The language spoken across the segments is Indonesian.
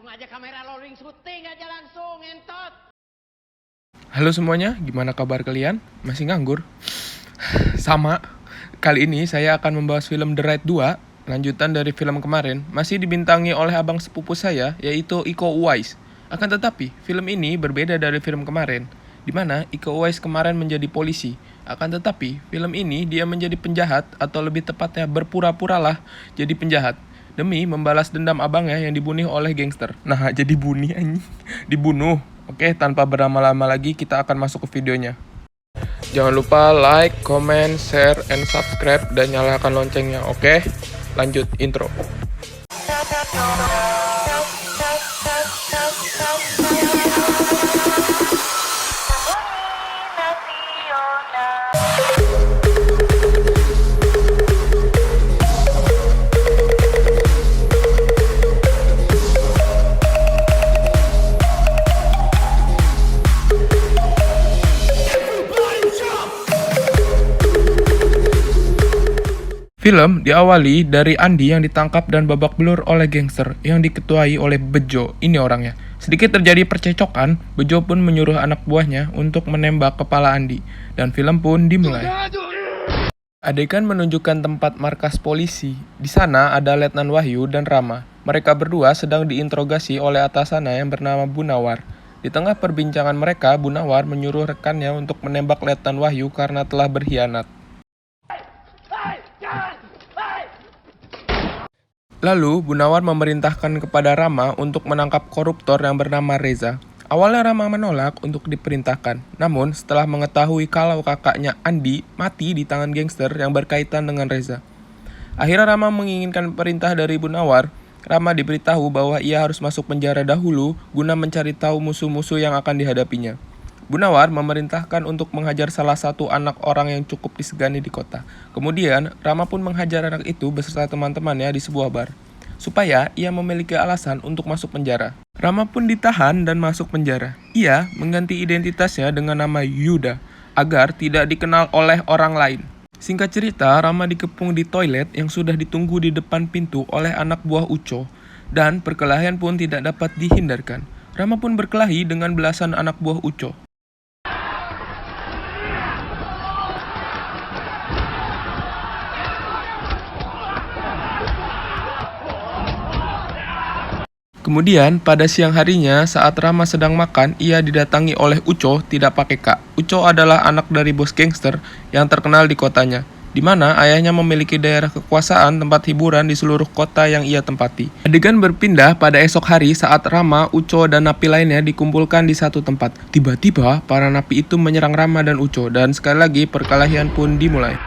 Langsung aja kamera rolling syuting aja langsung, entot. Halo semuanya, gimana kabar kalian? Masih nganggur? Sama. Kali ini saya akan membahas film The Raid 2, lanjutan dari film kemarin, masih dibintangi oleh abang sepupu saya, yaitu Iko Uwais. Akan tetapi, film ini berbeda dari film kemarin, di mana Iko Uwais kemarin menjadi polisi. Akan tetapi, film ini dia menjadi penjahat, atau lebih tepatnya berpura-puralah jadi penjahat, demi membalas dendam abangnya yang dibunuh oleh gangster. Nah, jadi bunuh anjing. Dibunuh. Oke, tanpa berlama-lama lagi kita akan masuk ke videonya. Jangan lupa like, comment, share, and subscribe, dan nyalakan loncengnya, oke? Lanjut, intro. Film diawali dari Andi yang ditangkap dan babak belur oleh gangster yang diketuai oleh Bejo, ini orangnya. Sedikit terjadi percecokan, Bejo pun menyuruh anak buahnya untuk menembak kepala Andi, dan film pun dimulai. Adegan menunjukkan tempat markas polisi. Di sana ada Letnan Wahyu dan Rama. Mereka berdua sedang diinterogasi oleh atasannya yang bernama Bunawar. Di tengah perbincangan mereka, Bunawar menyuruh rekannya untuk menembak Letnan Wahyu karena telah berkhianat. Lalu, Bunawar memerintahkan kepada Rama untuk menangkap koruptor yang bernama Reza. Awalnya Rama menolak untuk diperintahkan, namun setelah mengetahui kalau kakaknya Andi mati di tangan gangster yang berkaitan dengan Reza. Akhirnya Rama menginginkan perintah dari Bunawar. Rama diberitahu bahwa ia harus masuk penjara dahulu guna mencari tahu musuh-musuh yang akan dihadapinya. Bunawar memerintahkan untuk menghajar salah satu anak orang yang cukup disegani di kota. Kemudian, Rama pun menghajar anak itu beserta teman-temannya di sebuah bar, supaya ia memiliki alasan untuk masuk penjara. Rama pun ditahan dan masuk penjara. Ia mengganti identitasnya dengan nama Yuda, agar tidak dikenal oleh orang lain. Singkat cerita, Rama dikepung di toilet yang sudah ditunggu di depan pintu oleh anak buah Uco, dan perkelahian pun tidak dapat dihindarkan. Rama pun berkelahi dengan belasan anak buah Uco. Kemudian, pada siang harinya, saat Rama sedang makan, ia didatangi oleh Uco, tidak pakai kak. Uco adalah anak dari bos gangster yang terkenal di kotanya, di mana ayahnya memiliki daerah kekuasaan tempat hiburan di seluruh kota yang ia tempati. Adegan berpindah pada esok hari saat Rama, Uco, dan napi lainnya dikumpulkan di satu tempat. Tiba-tiba, para napi itu menyerang Rama dan Uco, dan sekali lagi perkelahian pun dimulai.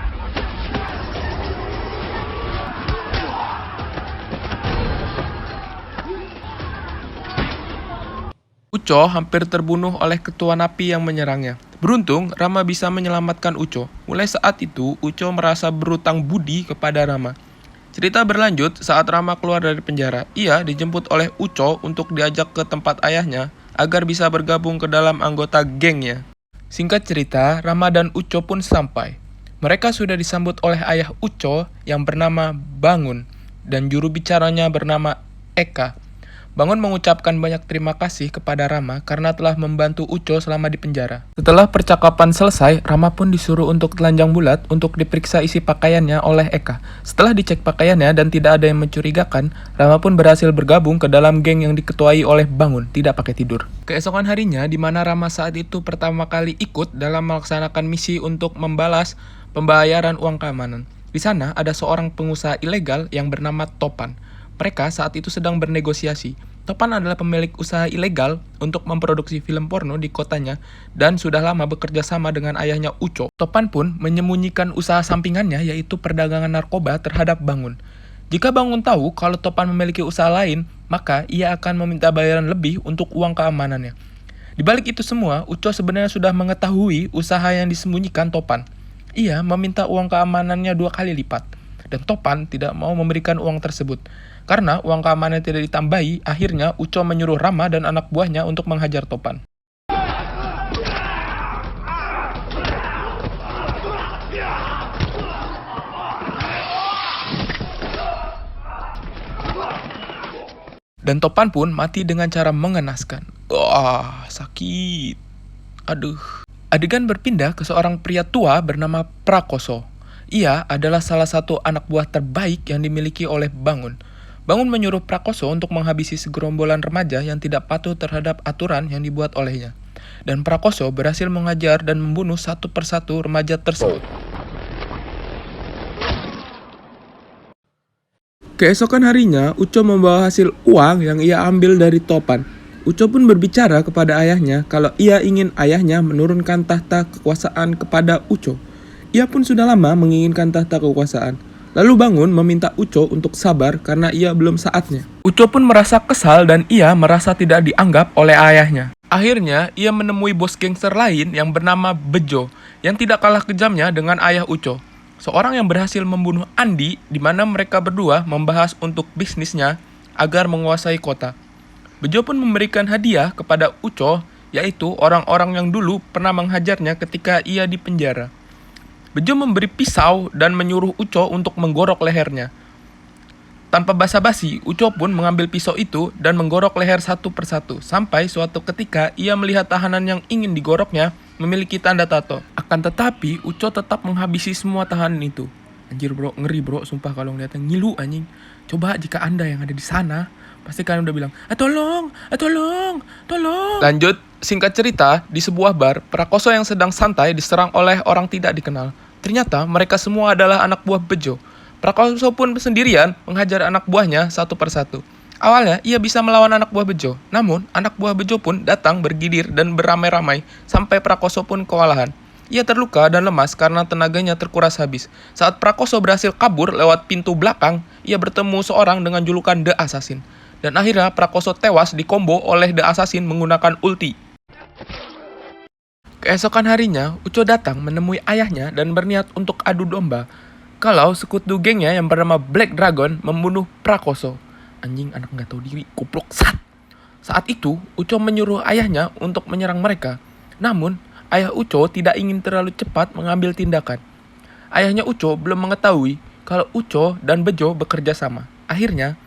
Uco hampir terbunuh oleh ketua napi yang menyerangnya. Beruntung, Rama bisa menyelamatkan Uco. Mulai saat itu, Uco merasa berutang budi kepada Rama. Cerita berlanjut saat Rama keluar dari penjara. Ia dijemput oleh Uco untuk diajak ke tempat ayahnya agar bisa bergabung ke dalam anggota gengnya. Singkat cerita, Rama dan Uco pun sampai. Mereka sudah disambut oleh ayah Uco yang bernama Bangun dan juru bicaranya bernama Eka. Bangun mengucapkan banyak terima kasih kepada Rama karena telah membantu Uco selama di penjara. Setelah percakapan selesai, Rama pun disuruh untuk telanjang bulat untuk diperiksa isi pakaiannya oleh Eka. Setelah dicek pakaiannya dan tidak ada yang mencurigakan, Rama pun berhasil bergabung ke dalam geng yang diketuai oleh Bangun, tidak pakai tidur. Keesokan harinya, di mana Rama saat itu pertama kali ikut dalam melaksanakan misi untuk membalas pembayaran uang keamanan. Di sana ada seorang pengusaha ilegal yang bernama Topan. Mereka saat itu sedang bernegosiasi. Topan adalah pemilik usaha ilegal untuk memproduksi film porno di kotanya dan sudah lama bekerja sama dengan ayahnya Uco. Topan pun menyembunyikan usaha sampingannya yaitu perdagangan narkoba terhadap Bangun. Jika Bangun tahu kalau Topan memiliki usaha lain, maka ia akan meminta bayaran lebih untuk uang keamanannya. Di balik itu semua, Uco sebenarnya sudah mengetahui usaha yang disembunyikan Topan. Ia meminta uang keamanannya 2 kali lipat, dan Topan tidak mau memberikan uang tersebut. Karena uang keamanan tidak ditambahi, akhirnya Uco menyuruh Rama dan anak buahnya untuk menghajar Topan. Dan Topan pun mati dengan cara mengenaskan. Wah, sakit. Aduh. Adegan berpindah ke seorang pria tua bernama Prakoso. Ia adalah salah satu anak buah terbaik yang dimiliki oleh Bangun. Bangun menyuruh Prakoso untuk menghabisi segerombolan remaja yang tidak patuh terhadap aturan yang dibuat olehnya. Dan Prakoso berhasil menghajar dan membunuh satu persatu remaja tersebut. Keesokan harinya, Uco membawa hasil uang yang ia ambil dari Topan. Uco pun berbicara kepada ayahnya kalau ia ingin ayahnya menurunkan tahta kekuasaan kepada Uco. Ia pun sudah lama menginginkan tahta kekuasaan. Lalu Bangun meminta Uco untuk sabar karena ia belum saatnya. Uco pun merasa kesal dan ia merasa tidak dianggap oleh ayahnya. Akhirnya, ia menemui bos gangster lain yang bernama Bejo, yang tidak kalah kejamnya dengan ayah Uco. Seorang yang berhasil membunuh Andi, di mana mereka berdua membahas untuk bisnisnya agar menguasai kota. Bejo pun memberikan hadiah kepada Uco, yaitu orang-orang yang dulu pernah menghajarnya ketika ia di penjara. Bejo memberi pisau dan menyuruh Uco untuk menggorok lehernya. Tanpa basa-basi, Uco pun mengambil pisau itu dan menggorok leher satu persatu, sampai suatu ketika ia melihat tahanan yang ingin digoroknya memiliki tanda tato. Akan tetapi, Uco tetap menghabisi semua tahanan itu. Anjir bro, ngeri bro, sumpah kalau ngeliatnya ngilu anjing. Coba jika Anda yang ada di sana, pasti kalian udah bilang, tolong. Lanjut, singkat cerita, di sebuah bar, Prakoso yang sedang santai diserang oleh orang tidak dikenal. Ternyata mereka semua adalah anak buah Bejo. Prakoso pun sendirian menghajar anak buahnya satu persatu. Awalnya ia bisa melawan anak buah Bejo, namun anak buah Bejo pun datang bergidir dan beramai-ramai sampai Prakoso pun kewalahan. Ia terluka dan lemas karena tenaganya terkuras habis. Saat Prakoso berhasil kabur lewat pintu belakang, ia bertemu seorang dengan julukan The Assassin. Dan akhirnya Prakoso tewas dikombo oleh The Assassin menggunakan ulti. Keesokan harinya, Uco datang menemui ayahnya dan berniat untuk adu domba kalau sekutu gengnya yang bernama Black Dragon membunuh Prakoso. Anjing, anak gak tahu diri, goblok sat. Saat itu, Uco menyuruh ayahnya untuk menyerang mereka. Namun, ayah Uco tidak ingin terlalu cepat mengambil tindakan. Ayahnya Uco belum mengetahui kalau Uco dan Bejo bekerja sama. Akhirnya,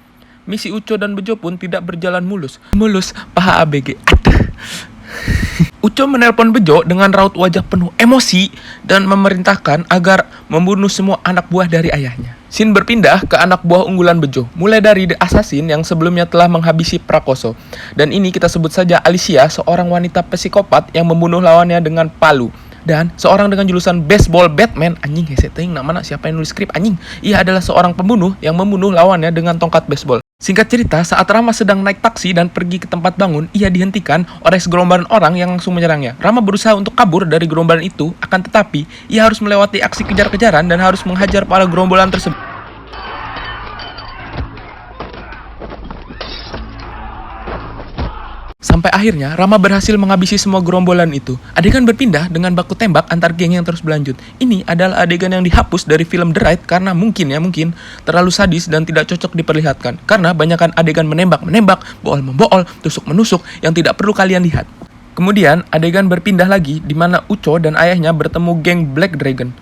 misi Uco dan Bejo pun tidak berjalan mulus. Paha ABG. Uco menelpon Bejo dengan raut wajah penuh emosi dan memerintahkan agar membunuh semua anak buah dari ayahnya. Scene berpindah ke anak buah unggulan Bejo, mulai dari The Assassin yang sebelumnya telah menghabisi Prakoso. Dan ini kita sebut saja Alicia, seorang wanita psikopat yang membunuh lawannya dengan palu. Dan seorang dengan julusan Baseball Batman, anjing hese teuing namana siapa yang nulis skrip anjing. Ia adalah seorang pembunuh yang membunuh lawannya dengan tongkat baseball. Singkat cerita, saat Rama sedang naik taksi dan pergi ke tempat Bangun, ia dihentikan oleh segerombolan orang yang langsung menyerangnya. Rama berusaha untuk kabur dari gerombolan itu, akan tetapi ia harus melewati aksi kejar-kejaran dan harus menghajar para gerombolan tersebut. Sampai akhirnya, Rama berhasil menghabisi semua gerombolan itu. Adegan berpindah dengan baku tembak antar geng yang terus berlanjut. Ini adalah adegan yang dihapus dari film The Raid karena mungkin terlalu sadis dan tidak cocok diperlihatkan. Karena banyakkan adegan menembak, bool-membool, tusuk-menusuk yang tidak perlu kalian lihat. Kemudian, adegan berpindah lagi di mana Uco dan ayahnya bertemu geng Black Dragon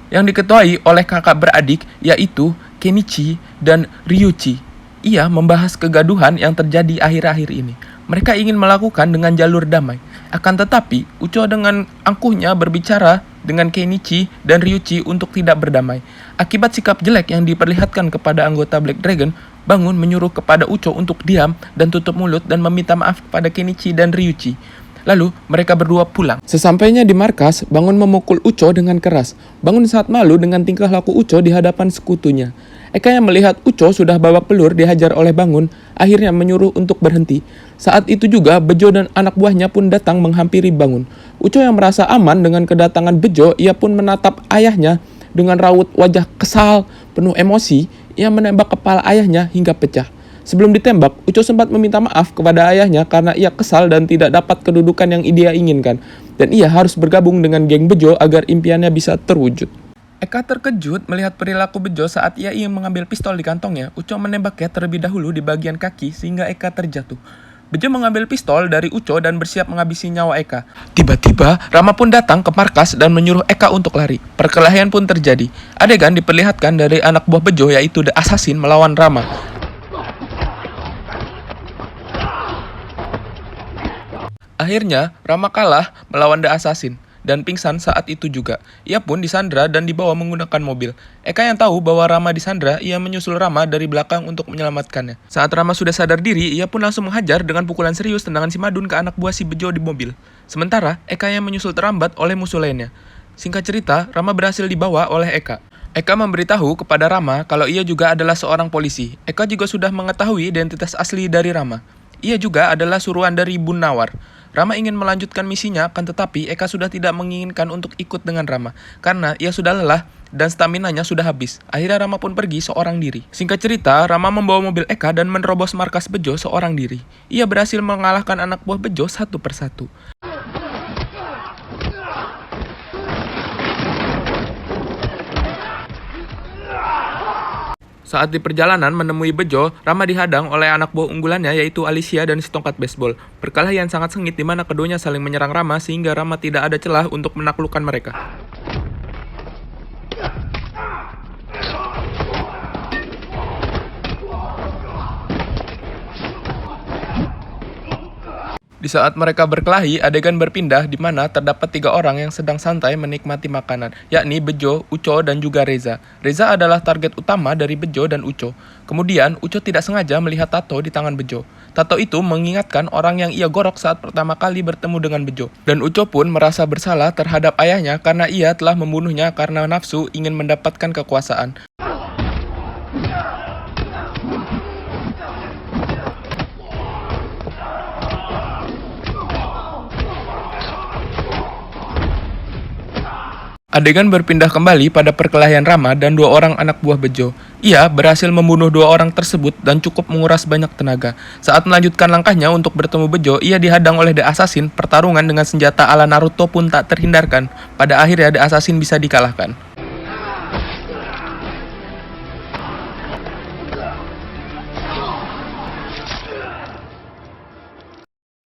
yang diketuai oleh kakak beradik yaitu Kenichi dan Ryuichi. Ia membahas kegaduhan yang terjadi akhir-akhir ini. Mereka ingin melakukan dengan jalur damai. Akan tetapi, Uco dengan angkuhnya berbicara dengan Kenichi dan Ryuichi untuk tidak berdamai. Akibat sikap jelek yang diperlihatkan kepada anggota Black Dragon, Bangun menyuruh kepada Uco untuk diam dan tutup mulut dan meminta maaf kepada Kenichi dan Ryuichi. Lalu, mereka berdua pulang. Sesampainya di markas, Bangun memukul Uco dengan keras. Bangun sangat malu dengan tingkah laku Uco di hadapan sekutunya. Eka yang melihat Uco sudah babak belur dihajar oleh Bangun, akhirnya menyuruh untuk berhenti. Saat itu juga, Bejo dan anak buahnya pun datang menghampiri Bangun. Uco yang merasa aman dengan kedatangan Bejo, ia pun menatap ayahnya dengan raut wajah kesal, penuh emosi. Ia menembak kepala ayahnya hingga pecah. Sebelum ditembak, Uco sempat meminta maaf kepada ayahnya karena ia kesal dan tidak dapat kedudukan yang dia inginkan. Dan ia harus bergabung dengan geng Bejo agar impiannya bisa terwujud. Eka terkejut melihat perilaku Bejo saat ia ingin mengambil pistol di kantongnya. Uco menembaknya terlebih dahulu di bagian kaki sehingga Eka terjatuh. Bejo mengambil pistol dari Uco dan bersiap menghabisi nyawa Eka. Tiba-tiba, Rama pun datang ke markas dan menyuruh Eka untuk lari. Perkelahian pun terjadi. Adegan diperlihatkan dari anak buah Bejo yaitu The Assassin melawan Rama. Akhirnya, Rama kalah melawan The Assassin dan pingsan saat itu juga. Ia pun disandra dan dibawa menggunakan mobil. Eka yang tahu bahwa Rama disandra, ia menyusul Rama dari belakang untuk menyelamatkannya. Saat Rama sudah sadar diri, ia pun langsung menghajar dengan pukulan serius tendangan si Madun ke anak buah si Bejo di mobil. Sementara, Eka yang menyusul terambat oleh musuh lainnya. Singkat cerita, Rama berhasil dibawa oleh Eka. Eka memberitahu kepada Rama kalau ia juga adalah seorang polisi. Eka juga sudah mengetahui identitas asli dari Rama. Ia juga adalah suruhan dari Bun Nawar. Rama ingin melanjutkan misinya, akan tetapi Eka sudah tidak menginginkan untuk ikut dengan Rama, karena ia sudah lelah dan staminanya sudah habis. Akhirnya Rama pun pergi seorang diri. Singkat cerita, Rama membawa mobil Eka dan menerobos markas Bejo seorang diri. Ia berhasil mengalahkan anak buah Bejo satu persatu. Saat di perjalanan menemui Bejo, Rama dihadang oleh anak buah unggulannya yaitu Alicia dan si tongkat baseball. Perkelahian sangat sengit di mana keduanya saling menyerang Rama sehingga Rama tidak ada celah untuk menaklukkan mereka. Di saat mereka berkelahi, adegan berpindah di mana terdapat 3 orang yang sedang santai menikmati makanan, yakni Bejo, Uco, dan juga Reza. Reza adalah target utama dari Bejo dan Uco. Kemudian, Uco tidak sengaja melihat tato di tangan Bejo. Tato itu mengingatkan orang yang ia gorok saat pertama kali bertemu dengan Bejo. Dan Uco pun merasa bersalah terhadap ayahnya karena ia telah membunuhnya karena nafsu ingin mendapatkan kekuasaan. Adegan berpindah kembali pada perkelahian Rama dan 2 orang anak buah Bejo. Ia berhasil membunuh 2 orang tersebut dan cukup menguras banyak tenaga. Saat melanjutkan langkahnya untuk bertemu Bejo, ia dihadang oleh The Assassin. Pertarungan dengan senjata ala Naruto pun tak terhindarkan. Pada akhirnya The Assassin bisa dikalahkan.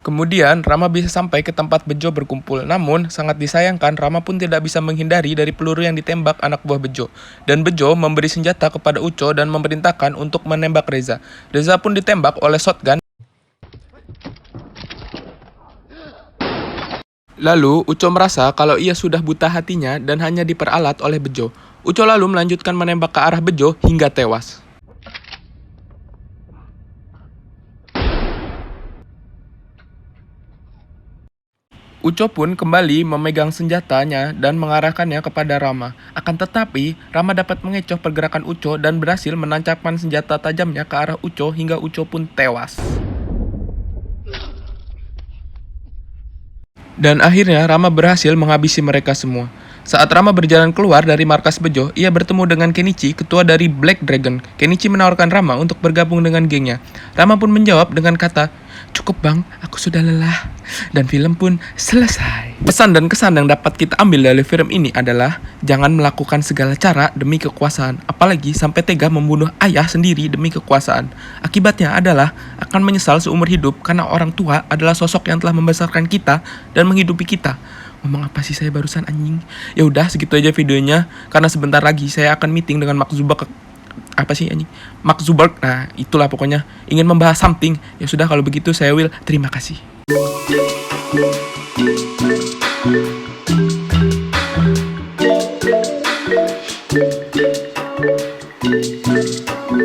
Kemudian, Rama bisa sampai ke tempat Bejo berkumpul. Namun, sangat disayangkan, Rama pun tidak bisa menghindari dari peluru yang ditembak anak buah Bejo. Dan Bejo memberi senjata kepada Uco dan memerintahkan untuk menembak Reza. Reza pun ditembak oleh shotgun. Lalu, Uco merasa kalau ia sudah buta hatinya dan hanya diperalat oleh Bejo. Uco lalu melanjutkan menembak ke arah Bejo hingga tewas. Uco pun kembali memegang senjatanya dan mengarahkannya kepada Rama. Akan tetapi, Rama dapat mengecoh pergerakan Uco dan berhasil menancapkan senjata tajamnya ke arah Uco hingga Uco pun tewas. Dan akhirnya Rama berhasil menghabisi mereka semua. Saat Rama berjalan keluar dari markas Bejo, ia bertemu dengan Kenichi, ketua dari Black Dragon. Kenichi menawarkan Rama untuk bergabung dengan gengnya. Rama pun menjawab dengan kata, "Cukup bang, aku sudah lelah." Dan film pun selesai. Pesan dan kesan yang dapat kita ambil dari film ini adalah jangan melakukan segala cara demi kekuasaan, apalagi sampai tega membunuh ayah sendiri demi kekuasaan. Akibatnya adalah akan menyesal seumur hidup karena orang tua adalah sosok yang telah membesarkan kita dan menghidupi kita. Ngomong apa sih saya barusan anjing? Ya udah segitu aja videonya karena sebentar lagi saya akan meeting dengan Mark Zuckerberg. Apa sih anjing? Mark Zuckerberg. Nah, itulah pokoknya ingin membahas something. Ya sudah kalau begitu saya will terima kasih.